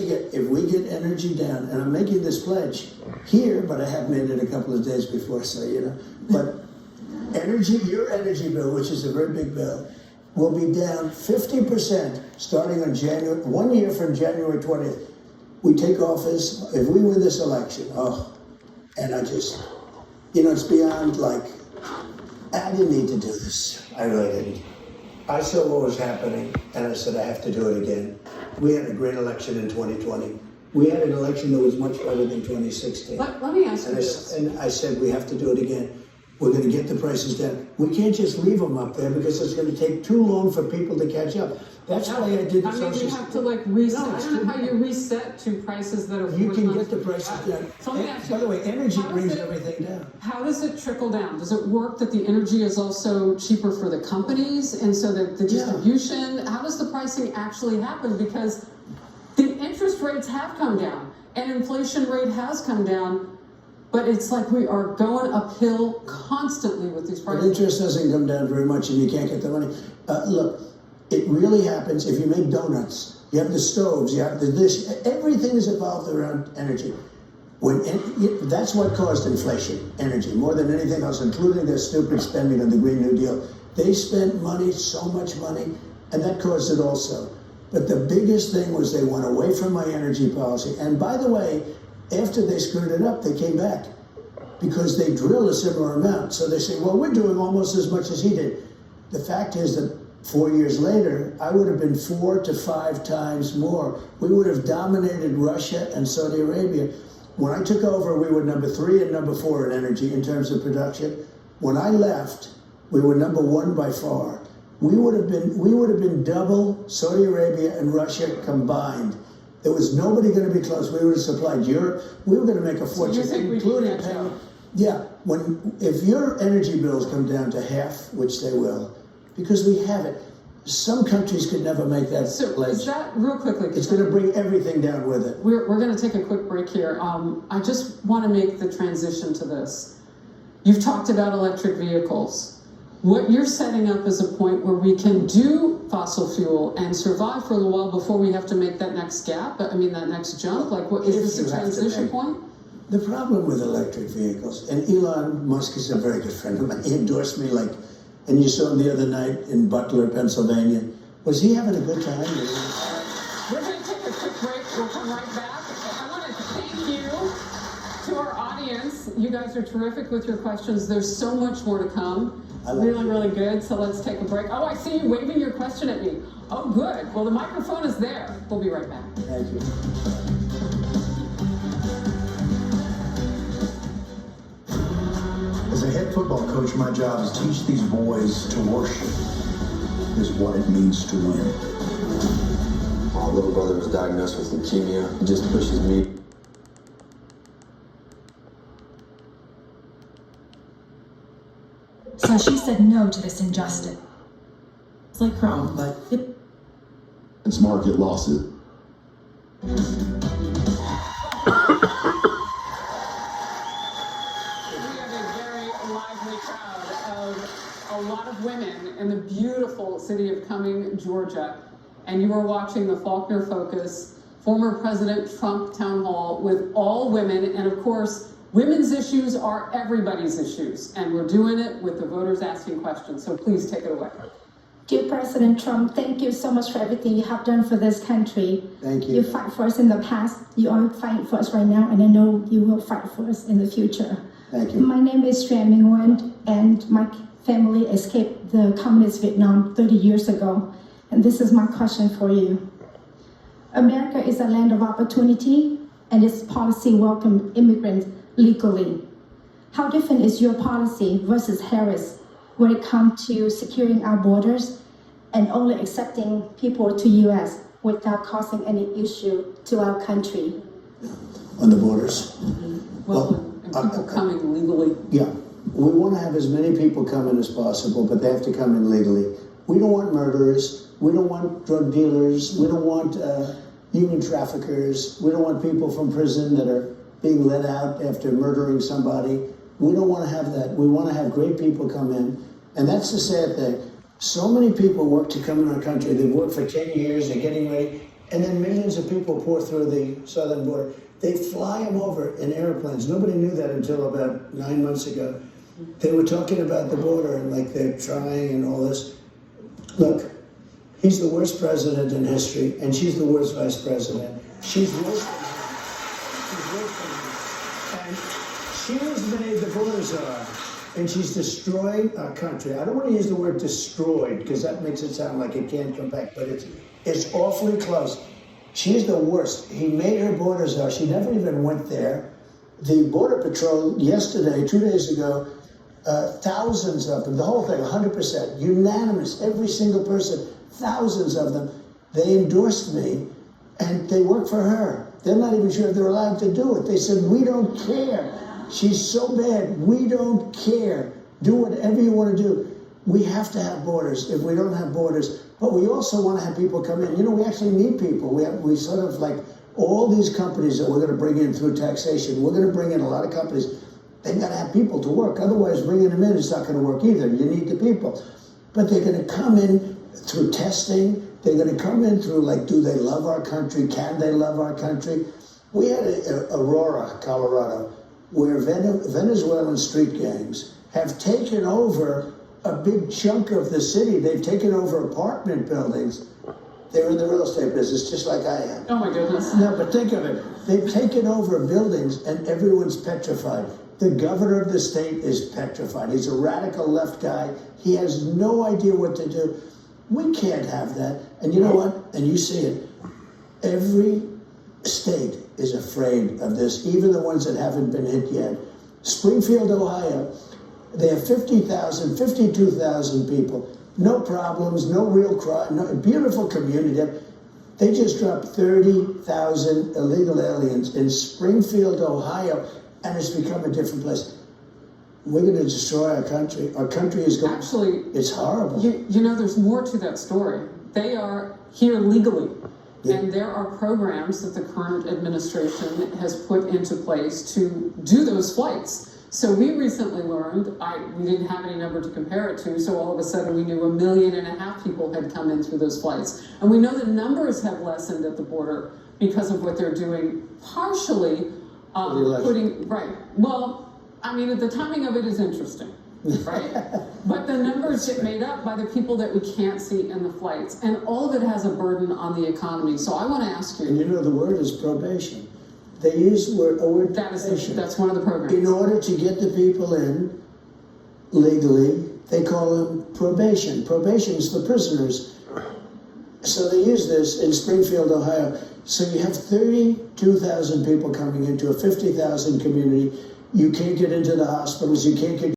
if we get energy down, and I'm making this pledge here, but I have made it a couple of days before, so but your energy bill, which is a very big bill, will be down 50% starting on 1 year from January 20th. We take office, if we win this election, and I just, it's beyond I didn't need to do this. I really didn't. I saw what was happening, and I said, I have to do it again. We had a great election in 2020. We had an election that was much better than 2016. Let me ask you this. And I said, we have to do it again. We're going to get the prices down. We can't just leave them up there because it's going to take too long for people to catch up. That's why I did the social. You have to reset. I don't know how you reset to prices that are. You can get the prices down. So let me ask you, by the way, energy brings everything down. How does it trickle down? Does it work that the energy is also cheaper for the companies, and so that the distribution? How does the pricing actually happen? Because the interest rates have come down, and inflation rate has come down. But it's like we are going uphill constantly with these prices. But interest doesn't come down very much, and you can't get the money. Look, it really happens if you make donuts. You have the stoves, you have the dish. Everything is evolved around energy. That's what caused inflation, energy, more than anything else, including their stupid spending on the Green New Deal. They spent money, so much money, and that caused it also. But the biggest thing was they went away from my energy policy. And by the way, after they screwed it up, they came back because they drilled a similar amount. So they say, well, we're doing almost as much as he did. The fact is that 4 years later, I would have been 4 to 5 times more. We would have dominated Russia and Saudi Arabia. When I took over, we were number 3 and number 4 in energy in terms of production. When I left, we were number 1 by far. We would have been double Saudi Arabia and Russia combined. There was nobody going to be close. We would have supplied Europe. We were going to make a fortune, including paying. Yeah, if your energy bills come down to half, which they will, because we have it. Some countries could never make that pledge. Is that, real quickly, it's going to bring everything down with it. We're going to take a quick break here. I just want to make the transition to this. You've talked about electric vehicles. What you're setting up is a point where we can do fossil fuel and survive for a little while before we have to make that next gap, that next jump? What is this a transition point? The problem with electric vehicles, and Elon Musk is a very good friend of mine. He endorsed me and you saw him the other night in Butler, Pennsylvania. Was he having a good time? We're going to take a quick break. We'll come right back. I want to thank you to our audience. You guys are terrific with your questions. There's so much more to come. Really, really good. So let's take a break. Oh, I see you waving your question at me. Oh, good. Well, the microphone is there. We'll be right back. Thank you. As a head football coach, my job is to teach these boys to worship is what it means to win. My little brother was diagnosed with leukemia. It just pushes me. So she said no to this injustice. It's like her own, but It's market lost it. We have a very lively crowd of a lot of women in the beautiful city of Cumming, Georgia. And you are watching the Faulkner Focus, former President Trump town hall with all women. And of course, women's issues are everybody's issues, and we're doing it with the voters asking questions. So please take it away. Dear President Trump, thank you so much for everything you have done for this country. Thank you. You fight for us in the past, you are fighting for us right now, and I know you will fight for us in the future. Thank you. My name is Tran Minh Nguyen, and my family escaped the communist Vietnam 30 years ago. And this is my question for you. America is a land of opportunity, and its policy welcomes immigrants legally. How different is your policy versus Harris when it comes to securing our borders and only accepting people to U.S. without causing any issue to our country? On the borders? And people coming legally. Yeah. We want to have as many people come in as possible, but they have to come in legally. We don't want murderers. We don't want drug dealers. We don't want human traffickers. We don't want people from prison that are being let out after murdering somebody. We don't want to have that. We want to have great people come in. And that's the sad thing. So many people work to come in our country. They've worked for 10 years. They're getting ready. and then millions of people pour through the southern border. They fly them over in airplanes. Nobody knew that until about 9 months ago. They were talking about the border and like they're trying and all this. Look, he's the worst president in history, and she's the worst vice president. She's worse than him. She's worse than him. And she has made the border czar, and she's destroyed our country. I don't want to use the word destroyed because that makes it sound like it can't come back, but it's awfully close. She's the worst. He made her border czar. She never even went there. The Border Patrol yesterday, 2 days ago, thousands of them, the whole thing, 100%, unanimous, every single person, thousands of them, they endorsed me, and they work for her. They're not even sure if they're allowed to do it. They said, we don't care. She's so bad. We don't care. Do whatever you want to do. We have to have borders if we don't have borders. But we also want to have people come in. You know, we actually need people. We sort of like all these companies that we're going to bring in through taxation. We're going to bring in a lot of companies. They've got to have people to work. Otherwise, bringing them in is not going to work either. You need the people. But they're going to come in through testing. They're going to come in through, like, do they love our country? Can they love our country? We had Aurora, Colorado, where Venezuelan street gangs have taken over a big chunk of the city. They've taken over apartment buildings. They're in the real estate business, just like I am. Oh my goodness. No, but think of it. They've taken over buildings and everyone's petrified. The governor of the state is petrified. He's a radical left guy. He has no idea what to do. We can't have that. And you know what? And you see it. Every state is afraid of this, even the ones that haven't been hit yet. Springfield, Ohio, they have 50,000, 52,000 people. No problems, no real crime, no, beautiful community. They just dropped 30,000 illegal aliens in Springfield, Ohio, and it's become a different place. We're going to destroy our country. Our country is going. Actually, it's horrible. You know, there's more to that story. They are here legally. Yeah. And there are programs that the current administration has put into place to do those flights. So we recently learned, we didn't have any number to compare it to, so all of a sudden we knew 1.5 million people had come in through those flights. And we know the numbers have lessened at the border because of what they're doing, partially right. Well, I mean, the timing of it is interesting, right? But the numbers get made up by the people that we can't see in the flights. And all of it has a burden on the economy. So I want to ask you. And you know, the word is probation. They use a word probation. That's one of the programs. In order to get the people in legally, they call them probation. Probation is for prisoners. So they use this in Springfield, Ohio. So you have 32,000 people coming into a 50,000 community. You can't get into the hospitals. You can't get